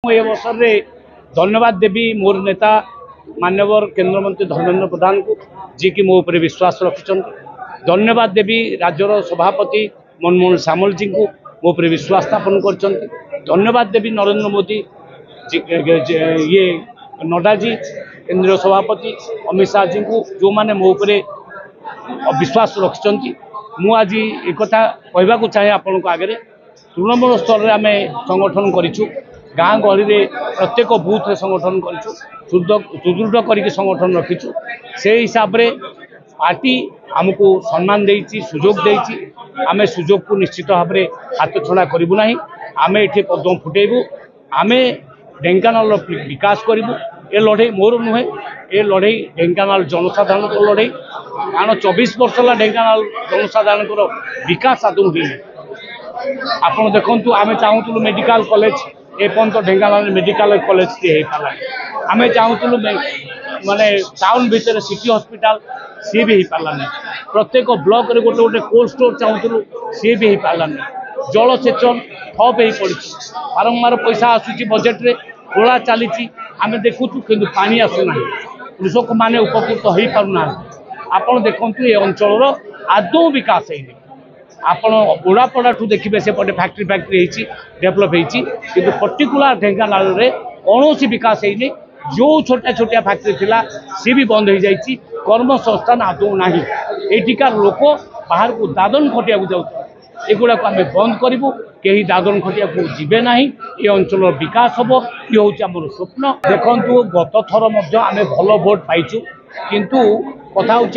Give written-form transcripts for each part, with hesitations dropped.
अवसर में धन्यवाद देवी मोर नेता मान्यवर केंद्र मंत्री धर्मेंद्र प्रधान को जी की मो पर विश्वास रखिंट। धन्यवाद देवी राज्यर सभापति मनमोहन सामल जी को मो पर विश्वास स्थापन कर। धन्यवाद देवी नरेंद्र मोदी ये नड्डा जी केंद्रीय सभापति अमित शाह जी को जो मैंने मो पर विश्वास रखिंट। मु आज एक कहवाक चाहे आपण आगे तृणमूल स्तर में आम संगठन करूँ गाँ गहली प्रत्येक बूथ रे संगठन करूँ सुदृढ़ करके संगठन रखीचु से हिसाब रे पार्टी आमको सम्मान देती सुजोग देती आमे सुजोग को निश्चित भाव में हाथ छड़ा करूँ ना आम ये पद्म फुटेबू आम ढेंकानाल विकास करूँ। ये लड़े मोर नुहे ये लड़े ढेंकानाल जनसाधारण को लड़े कारण 24 वर्ष है ढेंकानाल जनसाधारण विकास आदौ हुई आपड़ देखु आम चाहूँ मेडिकल कॉलेज एपर्यंत ढेंकानाल मेडिकल कॉलेज टी पारा आम चाहूँ माने टाउन भितर सिटी हॉस्पिटल सी भी हो पारानी प्रत्येक ब्लॉक रे गोटे गोटे कोल्ड स्टोर चाहूँ सी भी हो पारानी जलसेचन ठप हो पड़ी बारंबार पैसा आसूची बजेट रे खोला चली आम देखु कि पानी आसुना कृषक मैंने उपकृत हो पारना आपड़ देखु ये अंचल आदौ विकास है आपण ओडापड़ा ठू देखिए सेपटे फैक्ट्री डेभलप होती पर्टिकुलर ढेंकानाल रे कौन विकास है जो छोटा छोटा फैक्ट्री थिला सी भी बंद हो जाइए कर्मसंस्थान आदौ ना एटिकार लोक बाहर को दादन खटिया जाऊँ एगुड़ा आम बंद करूँ कहीं दादन खटिया को जीवे ना ये अंचल विकास हम ये हूँ आम स्वप्न देखु गत थर आम भल भोट पाइचु किंतु कथा हूँ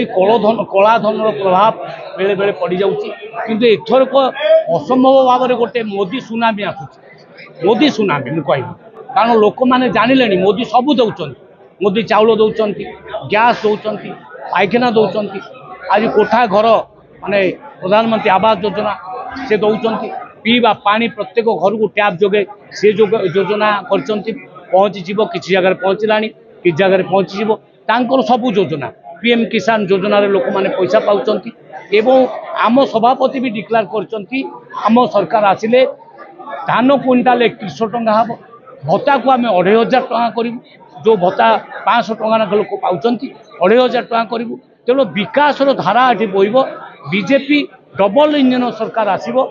कला धन प्रभाव बेले बेले पड़ जाऊँगी किंतु एथरक असंभव भाव में गोटे मोदी सुनामी आसूँ मोदी सुनामी मुझे कह कारण लोक मैंने जानिले मोदी सबू दौरान मोदी चाउल दौरान गैस दौरान पाइखाना दौरान आज कोठा घर माने प्रधानमंत्री आवास योजना से दौरान पीवा पानी प्रत्येक घर को टैप जोगे से योजना पहुँची किसी जगह पहुँचला कि जगह पहुँची सबू योजना पीएम किसान योजना रे लोक माने पैसा पाउचंती एवं आम सभापति भी डिक्लेयर करचंती आम सरकार आसिले धान क्विंटाल 3100 टंका हम भत्ता को आम 2500 टंका करूँ जो भत्ता 500 टंका लोक पाउचंती 2500 टंका करूँ तेणु विकास धारा ये बोब बीजेपी डबल इंजन सरकार आसो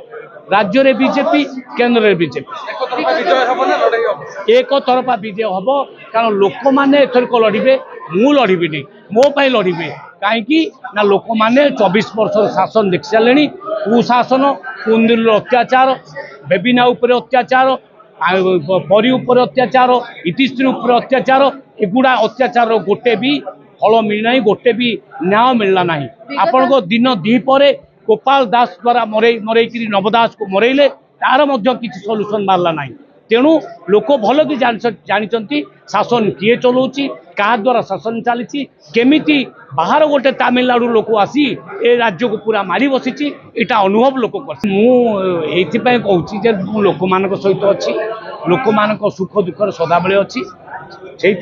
राज्य रे बीजेपी केंद्र रे बीजेपी एक तरफा विजय हम कारण लोक मैंने एथरक लड़े मु लड़बी मो पाई लड़े कहीं ना लोक मैंने 24 वर्ष शासन देख सारे कुशासन कुंदिल अत्याचार बेबिना उपर अत्याचार परी उपर अत्याचार इतिश्री उपर अत्याचार एगुड़ा अत्याचार गोटे भी फल मिलना गोटे भी न्याय मिलला ना आपण को दिन दीपर गोपाल दास द्वारा मरई नवदास को मरइले तार किसी सल्यूशन बाहरला ना तेणु लोक भल कि जानते शासन किए चलाऊँगी क्या द्वारा शासन चली केमिति बाहर गोटे तमिलनाडु लोक आसी ए राज्य को पूरा मारी बसी यहाँ अनुभव लोक कर कहूँ लोक मान सहित अच्छी लोक मान सुख दुख सदाबले अच्छी से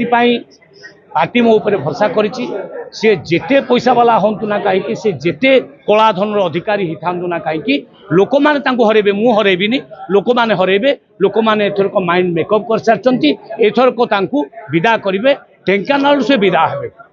पार्टी मो ऊपर भरसा करिछि से जेते पैसा वाला हूँ ना कहीं से जेते कला धन अधिकारी होता ना कहीं लोक मैंने हरइबे मु हरइबिनी लोक मैंने हरइबे लोक मैंने एथरक माइंड मेकअप कर सारी एथरक विदा करेंगे ढेंकानाल से विदा हे।